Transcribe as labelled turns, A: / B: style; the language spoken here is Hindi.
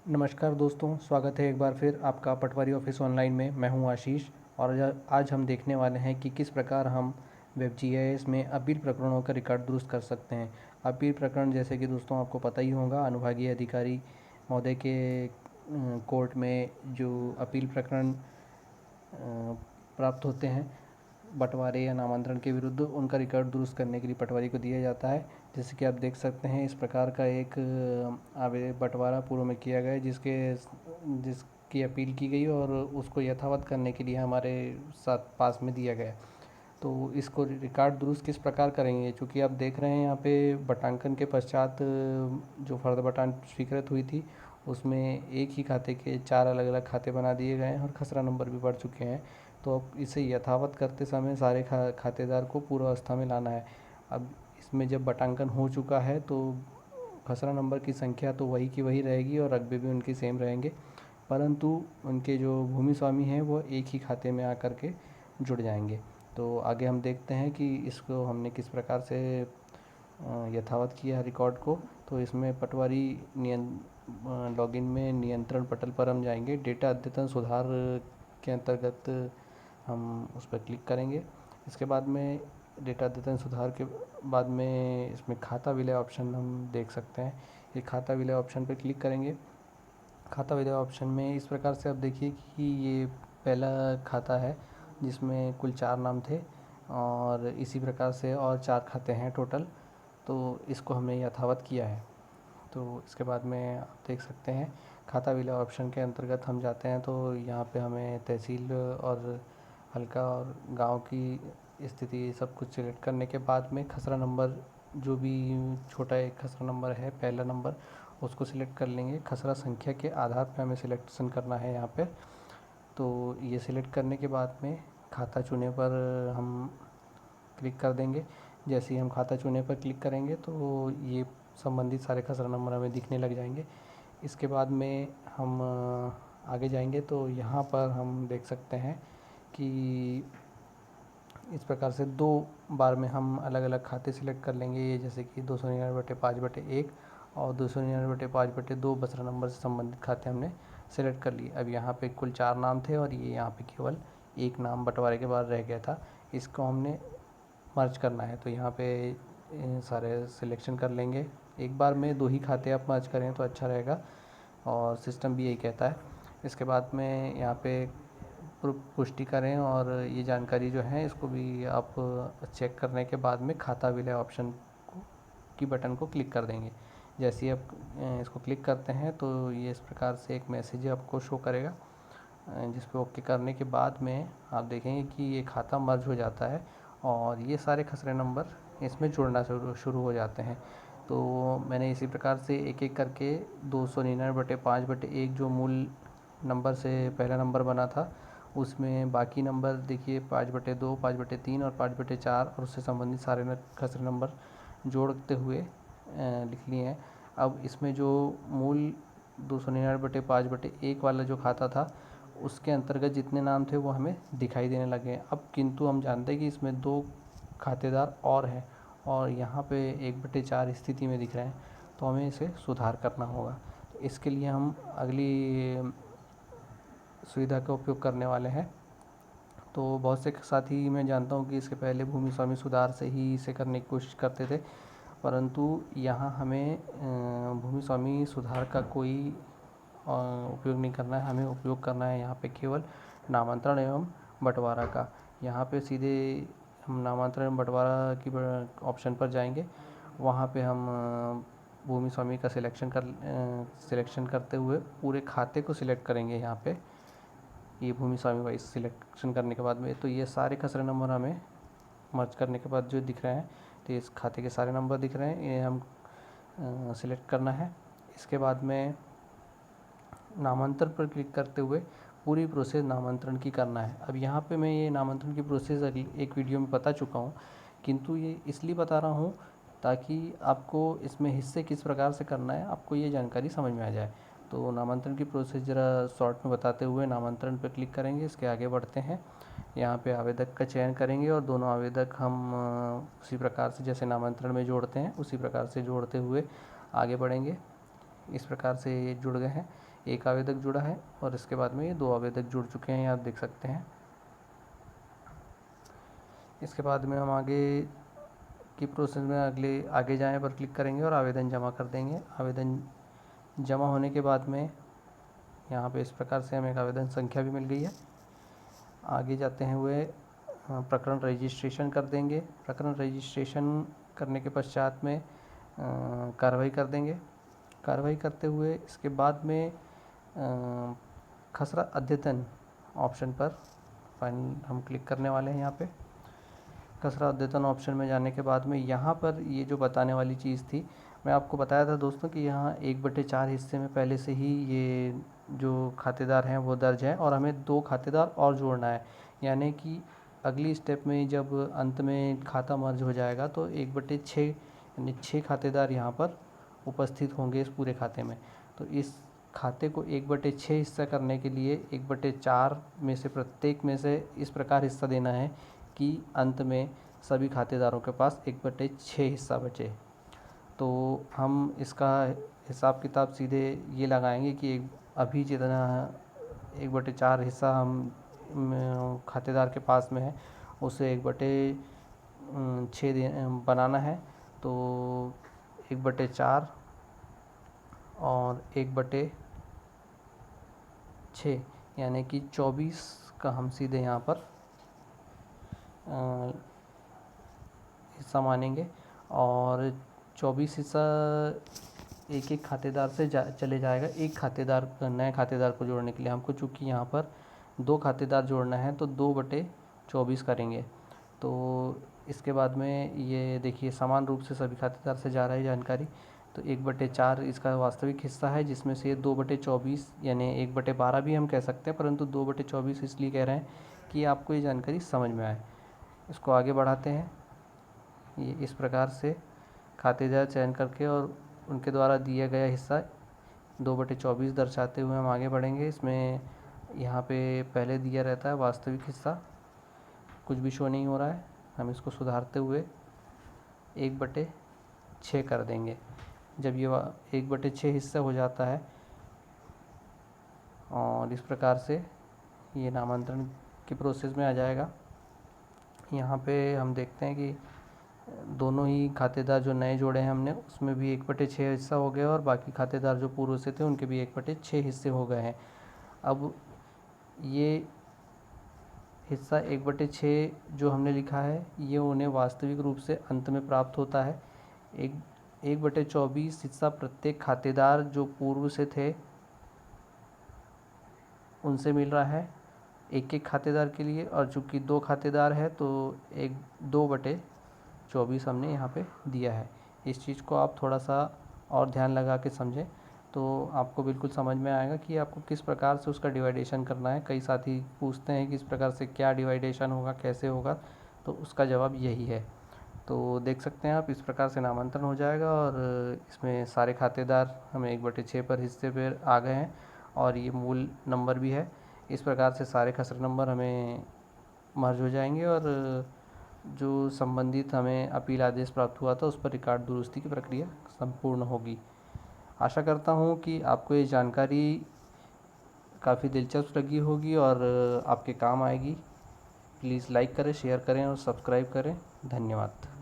A: नमस्कार दोस्तों, स्वागत है एक बार फिर आपका पटवारी ऑफिस ऑनलाइन में। मैं हूं आशीष और आज हम देखने वाले हैं कि किस प्रकार हम वेब जीआईएस में अपील प्रकरणों का रिकॉर्ड दुरुस्त कर सकते हैं। अपील प्रकरण जैसे कि दोस्तों आपको पता ही होगा, अनुभागीय अधिकारी महोदय के कोर्ट में जो अपील प्रकरण प्राप्त होते हैं बंटवारे या नामांतरण के विरुद्ध, उनका रिकॉर्ड दुरुस्त करने के लिए पटवारी को दिया जाता है। जैसे कि आप देख सकते हैं, इस प्रकार का एक बंटवारा पूर्व में किया गया जिसकी अपील की गई और उसको यथावत करने के लिए हमारे साथ पास में दिया गया। तो इसको रिकॉर्ड दुरुस्त किस प्रकार करेंगे, चूँकि आप देख रहे हैं यहाँ पे बटांकन के पश्चात जो फर्द बटान स्वीकृत हुई थी उसमें एक ही खाते के 4 अलग अलग खाते बना दिए गए हैं और खसरा नंबर भी बढ़ चुके हैं। तो अब इसे यथावत करते समय सारे खातेदार को पूर्वावस्था में लाना है। अब इसमें जब बटांकन हो चुका है तो खसरा नंबर की संख्या तो वही की वही रहेगी और रकबे भी उनके सेम रहेंगे, परंतु उनके जो भूमि स्वामी हैं वो एक ही खाते में आकर के जुड़ जाएंगे। तो आगे हम देखते हैं कि इसको हमने किस प्रकार से यथावत किया है रिकॉर्ड को। तो इसमें पटवारी लॉगिन में नियंत्रण पटल पर हम जाएंगे। डेटा अद्यतन सुधार के अंतर्गत हम उस पर क्लिक करेंगे। इसके बाद में डेटा अद्यतन सुधार के बाद में इसमें खाता विलय ऑप्शन हम देख सकते हैं। ये खाता विलय ऑप्शन पर क्लिक करेंगे। खाता विलय ऑप्शन में इस प्रकार से आप देखिए कि ये पहला खाता है जिसमें कुल 4 नाम थे और इसी प्रकार से और 4 खाते हैं टोटल। तो इसको हमने यथावत किया है। तो इसके बाद में आप देख सकते हैं खाता विलय ऑप्शन के अंतर्गत हम जाते हैं तो यहाँ पे हमें तहसील और हल्का और गांव की स्थिति सब कुछ सिलेक्ट करने के बाद में खसरा नंबर, जो भी छोटा एक खसरा नंबर है पहला नंबर, उसको सिलेक्ट कर लेंगे। खसरा संख्या के आधार पर हमें सिलेक्शन करना है यहाँ पे। तो ये सिलेक्ट करने के बाद में खाता चुने पर हम क्लिक कर देंगे। जैसे ही हम खाता चुने पर क्लिक करेंगे तो ये संबंधित सारे खसरा नंबर हमें दिखने लग जाएंगे। इसके बाद में हम आगे जाएंगे तो यहाँ पर हम देख सकते हैं कि इस प्रकार से 2 बार में हम अलग अलग खाते सिलेक्ट कर लेंगे। ये जैसे कि 299/5/1 और 299/5/2 बसरा नंबर से संबंधित खाते हमने सेलेक्ट कर लिए। अब यहाँ पे कुल 4 नाम थे और ये यहाँ पे केवल एक नाम बंटवारे के बाद रह गया था, इसको हमने मर्ज करना है। तो यहाँ पे सारे सिलेक्शन कर लेंगे। एक बार में 2 ही खाते आप मर्ज करें तो अच्छा रहेगा और सिस्टम भी यही कहता है। इसके बाद में यहाँ पे पुष्टि करें और ये जानकारी जो है इसको भी आप चेक करने के बाद में खाता विलय ऑप्शन की बटन को क्लिक कर देंगे। जैसे ही आप इसको क्लिक करते हैं तो ये इस प्रकार से एक मैसेज आपको शो करेगा, जिस पे ओके करने के बाद में आप देखेंगे कि ये खाता मर्ज हो जाता है और ये सारे खसरे नंबर इसमें जुड़ना शुरू हो जाते हैं। तो मैंने इसी प्रकार से एक एक करके 299/5/1 जो मूल नंबर से पहला नंबर बना था उसमें बाकी नंबर देखिए 5/2, 5/3 और 5/4 और उससे संबंधित सारे खसरे नंबर जोड़ते हुए लिख लिए हैं। अब इसमें जो मूल 299/5/1 वाला जो खाता था उसके अंतर्गत जितने नाम थे वो हमें दिखाई देने लगे। अब किंतु हम जानते हैं कि इसमें 2 खातेदार और हैं और यहाँ पे 1/4 स्थिति में दिख रहे हैं, तो हमें इसे सुधार करना होगा। तो इसके लिए हम अगली सुविधा का उपयोग करने वाले हैं। तो बहुत से साथी मैं जानता हूँ कि इसके पहले भूमि स्वामी सुधार से ही इसे करने की कोशिश करते थे, परंतु यहाँ हमें भूमि स्वामी सुधार का कोई उपयोग नहीं करना है। हमें उपयोग करना है यहाँ पे केवल नामांतरण एवं बंटवारा का। यहाँ पे सीधे हम नामांतरण एवं बंटवारा की ऑप्शन पर जाएंगे। वहाँ पे हम भूमि स्वामी का सिलेक्शन करते हुए पूरे खाते को सिलेक्ट करेंगे। यहाँ पे ये भूमि स्वामी वाइज सिलेक्शन करने के बाद में तो ये सारे खसरे नंबर हमें मर्ज करने के बाद जो दिख रहे हैं, तो इस खाते के सारे नंबर दिख रहे हैं, ये हम सिलेक्ट करना है। इसके बाद में नामांतरण पर क्लिक करते हुए पूरी प्रोसेस नामांतरण की करना है। अब यहाँ पे मैं ये नामांतरण की प्रोसेस एक वीडियो में बता चुका हूँ, किंतु ये इसलिए बता रहा हूँ ताकि आपको इसमें हिस्से किस प्रकार से करना है आपको ये जानकारी समझ में आ जाए। तो नामांतरण की प्रोसेस ज़रा शॉर्ट में बताते हुए नामांतरण पर क्लिक करेंगे। इसके आगे बढ़ते हैं, यहाँ पे आवेदक का चयन करेंगे और दोनों आवेदक हम उसी प्रकार से जैसे नामांतरण में जोड़ते हैं उसी प्रकार से जोड़ते हुए आगे बढ़ेंगे। इस प्रकार से ये जुड़ गए हैं। एक आवेदक जुड़ा है और इसके बाद में ये 2 आवेदक जुड़ चुके हैं, आप देख सकते हैं। इसके बाद में हम आगे की प्रोसेस में आगे जाएं पर क्लिक करेंगे और आवेदन जमा कर देंगे। आवेदन जमा होने के बाद में यहाँ पे इस प्रकार से हमें एक आवेदन संख्या भी मिल गई है। आगे जाते हैं हुए प्रकरण रजिस्ट्रेशन कर देंगे। प्रकरण रजिस्ट्रेशन करने के पश्चात में कार्रवाई कर देंगे। कार्रवाई करते हुए इसके बाद में खसरा अद्यतन ऑप्शन पर फाइनल हम क्लिक करने वाले हैं। यहाँ पे खसरा अद्यतन ऑप्शन में जाने के बाद में यहाँ पर ये जो बताने वाली चीज़ थी, मैं आपको बताया था दोस्तों कि यहाँ 1/4 हिस्से में पहले से ही ये जो खातेदार हैं वो दर्ज है और हमें 2 खातेदार और जोड़ना है। यानी कि अगली स्टेप में जब अंत में खाता मर्ज हो जाएगा तो 1/6 यानी 6 खातेदार यहाँ पर उपस्थित होंगे इस पूरे खाते में। तो इस खाते को 1/6 हिस्सा करने के लिए 1/4 में से प्रत्येक में से इस प्रकार हिस्सा देना है कि अंत में सभी खातेदारों के पास 1/6 हिस्सा बचे। तो हम इसका हिसाब किताब सीधे ये लगाएंगे कि अभी जितना 1/4 हिस्सा हम खातेदार के पास में है उसे 1/6 बनाना है। तो 1/4 और 1/6 यानी कि 24 का हम सीधे यहाँ पर हिस्सा मानेंगे और 24 हिस्सा एक खातेदार से चले जाएगा। एक खातेदार नए खातेदार को जोड़ने के लिए हमको चूँकि यहाँ पर 2 खातेदार जोड़ना है तो 2/24 करेंगे। तो इसके बाद में ये देखिए समान रूप से सभी खातेदार से जा रही है जानकारी। तो 1/4 इसका वास्तविक हिस्सा है जिसमें से 2/24 यानी 1/12 भी हम कह सकते हैं, परंतु 2/24 इसलिए कह रहे हैं कि आपको ये जानकारी समझ में आए। इसको आगे बढ़ाते हैं। ये इस प्रकार से खातेदार चयन करके और उनके द्वारा दिया गया हिस्सा 2/24 दर्शाते हुए हम आगे बढ़ेंगे। इसमें यहाँ पे पहले दिया रहता है वास्तविक हिस्सा, कुछ भी शो नहीं हो रहा है। हम इसको सुधारते हुए 1/6 कर देंगे। जब ये 1/6 हिस्सा हो जाता है और इस प्रकार से ये नामांतरण की प्रोसेस में आ जाएगा। यहाँ पे हम देखते हैं कि दोनों ही खातेदार जो नए जोड़े हैं हमने उसमें भी 1/6 हिस्सा हो गया और बाकी खातेदार जो पूर्व से थे उनके भी 1/6 हिस्से हो गए हैं। अब ये हिस्सा 1/6 जो हमने लिखा है ये उन्हें वास्तविक रूप से अंत में प्राप्त होता है। 1/24 हिस्सा प्रत्येक खातेदार जो पूर्व से थे उनसे मिल रहा है एक खातेदार के लिए, और चूँकि 2 खातेदार है तो 2/24 हमने यहाँ पे दिया है। इस चीज़ को आप थोड़ा सा और ध्यान लगा के समझें तो आपको बिल्कुल समझ में आएगा कि आपको किस प्रकार से उसका डिवाइडेशन करना है। कई साथी पूछते हैं कि इस प्रकार से क्या डिवाइडेशन होगा, कैसे होगा, तो उसका जवाब यही है। तो देख सकते हैं आप इस प्रकार से नामांतरण हो जाएगा और इसमें सारे खातेदार हमें 1/6 पर हिस्से पर आ गए हैं और ये मूल नंबर भी है। इस प्रकार से सारे खसरे नंबर हमें मर्ज हो जाएंगे और जो संबंधित हमें अपील आदेश प्राप्त हुआ था उस पर रिकॉर्ड दुरुस्ती की प्रक्रिया संपूर्ण होगी। आशा करता हूँ कि आपको ये जानकारी काफ़ी दिलचस्प लगी होगी और आपके काम आएगी। प्लीज़ लाइक करें, शेयर करें और सब्सक्राइब करें। धन्यवाद।